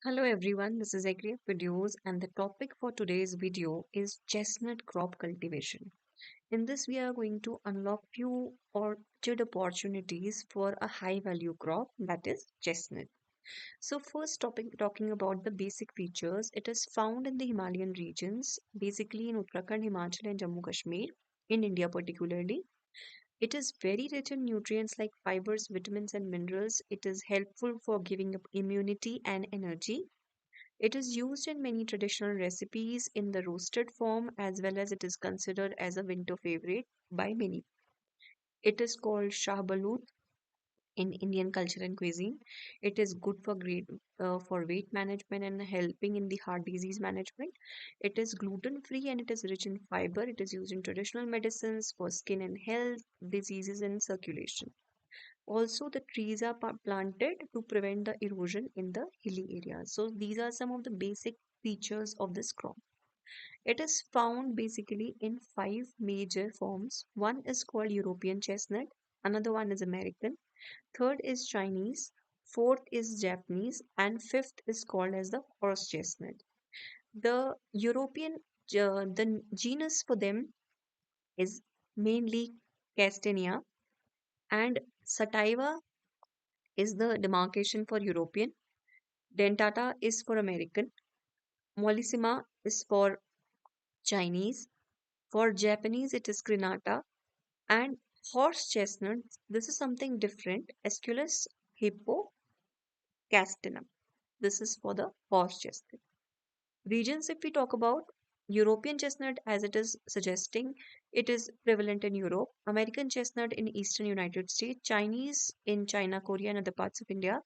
Hello everyone, this is Agri Videos and the topic for today's video is chestnut crop cultivation. In this we are going to unlock few orchard opportunities for a high value crop that is chestnut. So first topic talking about the basic features, it is found in the Himalayan regions, basically in Uttarakhand, Himachal and Jammu Kashmir, in India particularly. It is very rich in nutrients like fibers, vitamins and minerals. It is helpful for giving up immunity and energy. It is used in many traditional recipes in the roasted form as well as it is considered as a winter favorite by many. It is called shahbalut in Indian culture and cuisine. It is good for for weight management and helping in the heart disease management. It is gluten free and it is rich in fiber. It is used in traditional medicines for skin and health, diseases and circulation. Also, the trees are planted to prevent the erosion in the hilly areas. So, these are some of the basic features of this crop. It is found basically in five major forms. One is called European chestnut, another one is American, third is Chinese, fourth is Japanese, and fifth is called as the horse chestnut. The the genus for them is mainly Castanea, and Sativa is the demarcation for European. Dentata is for American. Mollissima is for Chinese. For Japanese, it is Crinata. And horse chestnut, this is something different. Aesculus hippocastanum. This is for the horse chestnut. Regions, if we talk about European chestnut, as it is suggesting, it is prevalent in Europe. American chestnut in eastern United States. Chinese in China, Korea, and other parts of India.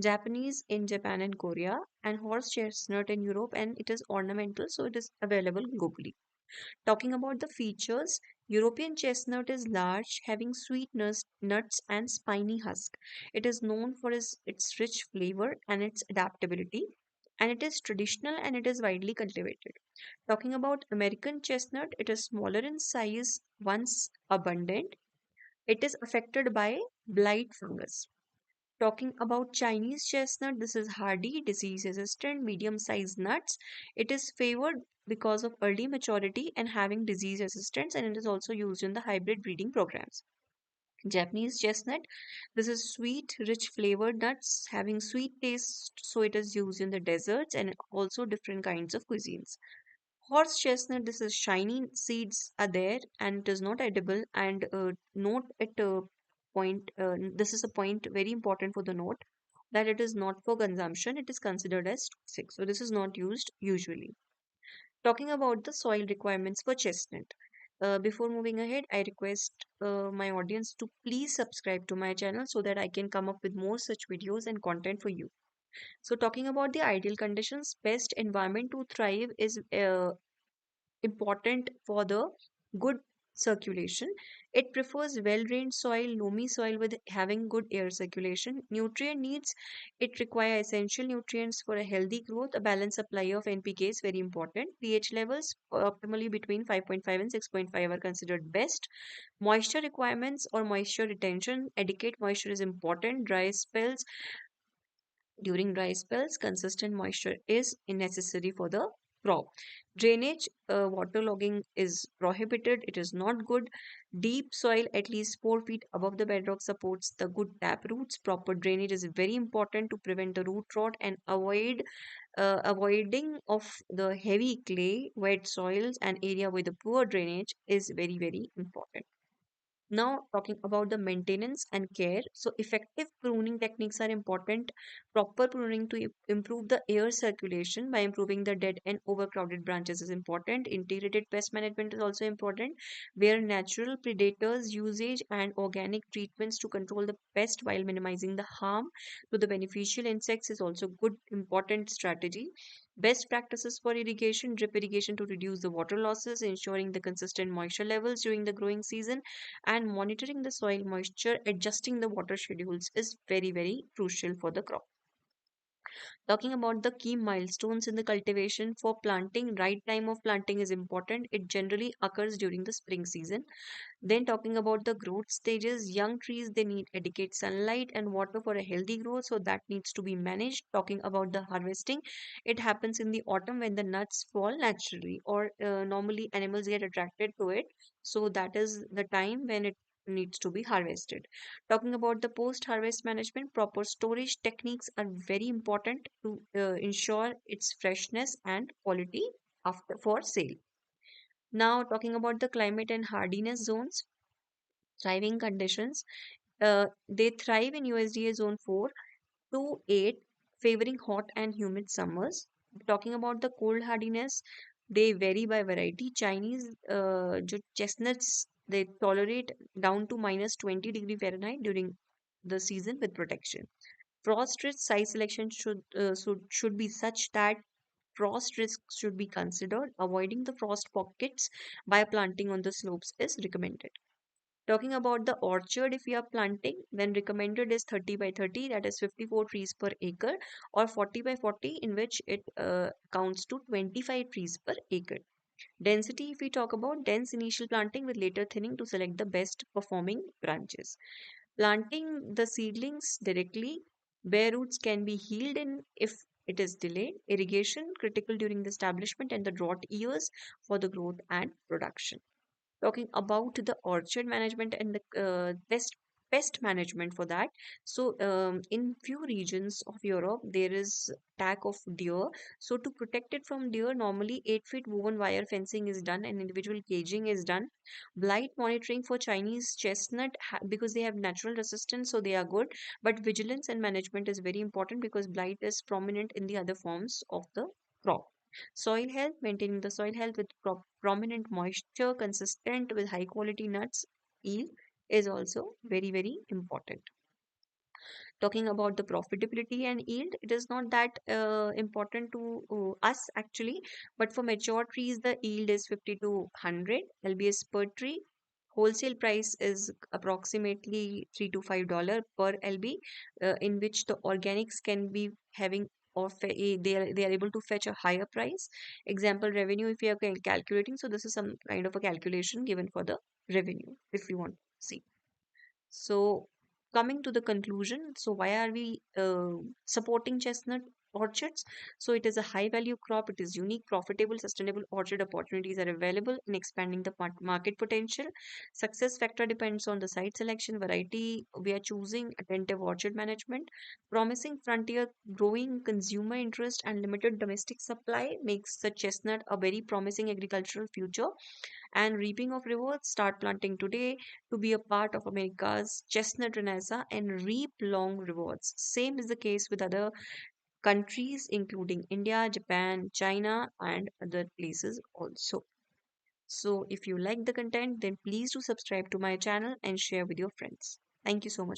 Japanese in Japan and Korea, and horse chestnut in Europe, and it is ornamental, so it is available globally. Talking about the features, European chestnut is large, having sweet nuts and spiny husk. It is known for its rich flavor and its adaptability, and it is traditional and it is widely cultivated. Talking about American chestnut, it is smaller in size once abundant. It is affected by blight fungus. Talking about Chinese chestnut, this is hardy, disease resistant, medium sized nuts. It is favored because of early maturity and having disease resistance, and it is also used in the hybrid breeding programs. Japanese chestnut, this is sweet, rich flavored nuts having sweet taste, so it is used in the deserts and also different kinds of cuisines. Horse chestnut, this is shiny seeds are there and it is not edible. And note at point, this is a point very important for the note that it is not for consumption, it is considered as toxic. So, this is not used usually. Talking about the soil requirements for chestnut. Before moving ahead, I request my audience to please subscribe to my channel so that I can come up with more such videos and content for you. So, talking about the ideal conditions, best environment to thrive is important for the good circulation. It prefers well-drained soil, loamy soil with having good air circulation. Nutrient needs, it require essential nutrients for a healthy growth. A balanced supply of NPK is very important. pH levels optimally between 5.5 and 6.5 are considered best. Moisture requirements or moisture retention, adequate moisture is important. During dry spells, consistent moisture is necessary for the crop. Drainage, waterlogging is prohibited. It is not good. Deep soil, at least 4 feet above the bedrock, supports the good tap roots. Proper drainage is very important to prevent the root rot and avoiding of the heavy clay, wet soils, and area with the poor drainage is very very important. Now, talking about the maintenance and care. So, effective pruning techniques are important. Proper pruning to improve the air circulation by improving the dead and overcrowded branches is important. Integrated pest management is also important, where natural predators usage and organic treatments to control the pest while minimizing the harm to the beneficial insects is also good important strategy. Best practices for irrigation, drip irrigation to reduce the water losses, ensuring the consistent moisture levels during the growing season, and monitoring the soil moisture, adjusting the water schedules is very very crucial for the crop. Talking about the key milestones in the cultivation for planting, right time of planting is important. It generally occurs during the spring season. Then talking about the growth stages, young trees they need adequate sunlight and water for a healthy growth, so that needs to be managed. Talking about the harvesting, it happens in the autumn when the nuts fall naturally, or normally animals get attracted to it, so that is the time when it needs to be harvested. Talking about the post harvest management, proper storage techniques are very important to ensure its freshness and quality after for sale. Now, talking about the climate and hardiness zones, thriving conditions. They thrive in USDA zone 4 to 8, favoring hot and humid summers. Talking about the cold hardiness, they vary by variety. Chinese chestnuts, they tolerate down to minus 20 degree Fahrenheit during the season with protection. Frost risk size selection should be such that frost risks should be considered. Avoiding the frost pockets by planting on the slopes is recommended. Talking about the orchard, if you are planting, then recommended is 30 by 30, that is 54 trees per acre, or 40 by 40, in which it counts to 25 trees per acre. Density, if we talk about dense initial planting with later thinning to select the best performing branches. Planting the seedlings directly, bare roots can be healed in if it is delayed. Irrigation critical during the establishment and the drought years for the growth and production. Talking about the orchard management and the pest management for that. So in few regions of Europe there is attack of deer. So to protect it from deer, normally 8 feet woven wire fencing is done and individual caging is done. Blight monitoring for Chinese chestnut, because they have natural resistance, so they are good, but vigilance and management is very important because blight is prominent in the other forms of the crop. Soil health, maintaining the soil health with prominent moisture, consistent with high quality nuts yield is also very, very important. Talking about the profitability and yield, it is not that important to us actually, but for mature trees, the yield is 50 to 100 lbs per tree. Wholesale price is approximately $3 to $5 per lb, in which the organics can be having they are able to fetch a higher price. Example revenue, if you are calculating, so this is some kind of a calculation given for the revenue if you want to see. So, coming to the conclusion, so why are we supporting chestnut orchards? So, it is a high value crop, it is unique, profitable, sustainable orchard opportunities are available in expanding the market potential. Success factor depends on the site selection, variety we are choosing, attentive orchard management. Promising frontier, growing consumer interest, and limited domestic supply makes the chestnut a very promising agricultural future. And reaping of rewards, start planting today to be a part of America's chestnut renaissance and reap long rewards. Same is the case with other countries, including India, Japan, China, and other places also. So, if you like the content, then please do subscribe to my channel and share with your friends. Thank you so much.